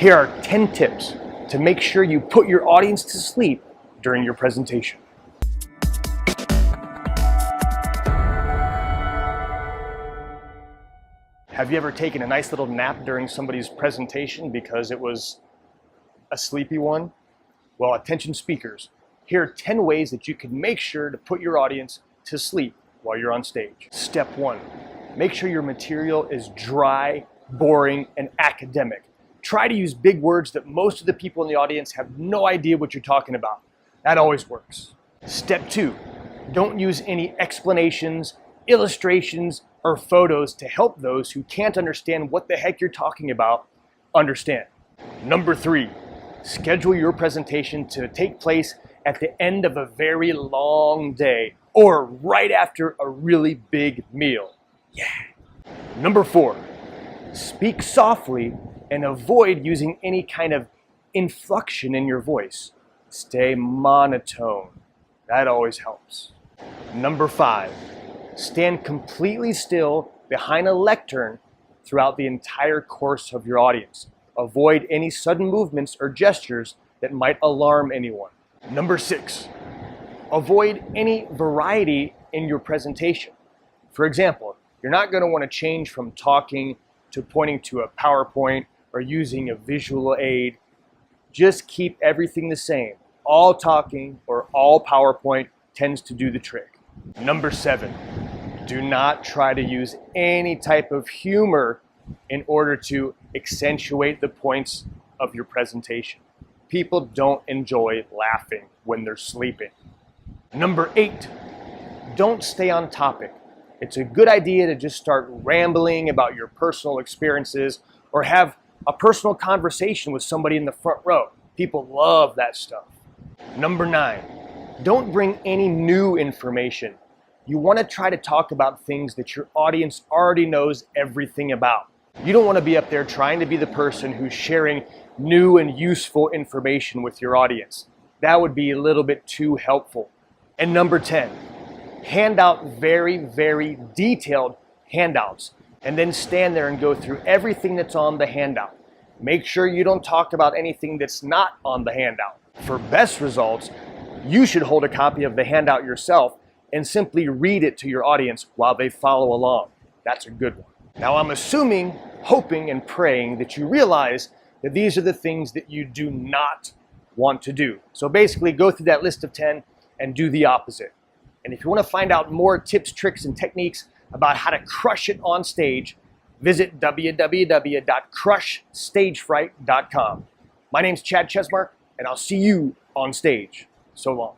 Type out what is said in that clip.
Here are 10 tips to make sure you put your audience to sleep during your presentation. Have you ever taken a nice little nap during somebody's presentation because it was a sleepy one? Well, attention speakers, here are 10 ways that you can make sure to put your audience to sleep while you're on stage. Step 1, make sure your material is dry, boring, and academic. Try to use big words that most of the people in the audience have no idea what you're talking about. That always works. Step 2, don't use any explanations, illustrations, or photos to help those who can't understand what the heck you're talking about understand. Number 3, schedule your presentation to take place at the end of a very long day or right after a really big meal. Yeah. Number 4, speak softly and avoid using any kind of inflection in your voice. Stay monotone. That always helps. Number 5, stand completely still behind a lectern throughout the entire course of your audience. Avoid any sudden movements or gestures that might alarm anyone. Number 6, avoid any variety in your presentation. For example, you're not going to want to change from talking to pointing to a PowerPoint or using a visual aid. Just keep everything the same. All talking or all PowerPoint tends to do the trick. Number 7, do not try to use any type of humor in order to accentuate the points of your presentation. People don't enjoy laughing when they're sleeping. Number 8, don't stay on topic. It's a good idea to just start rambling about your personal experiences or have a personal conversation with somebody in the front row. People love that stuff. Number 9, don't bring any new information. You want to try to talk about things that your audience already knows everything about. You don't want to be up there trying to be the person who's sharing new and useful information with your audience. That would be a little bit too helpful. And number 10, hand out very, very detailed handouts and then stand there and go through everything that's on the handout. Make sure you don't talk about anything that's not on the handout. For best results, you should hold a copy of the handout yourself and simply read it to your audience while they follow along. That's a good one. Now I'm assuming, hoping, and praying that you realize that these are the things that you do not want to do. So basically go through that list of 10 and do the opposite. And if you want to find out more tips, tricks, and techniques about how to crush it on stage, visit www.crushstagefright.com. My name's Chad Chesmark, and I'll see you on stage. So long.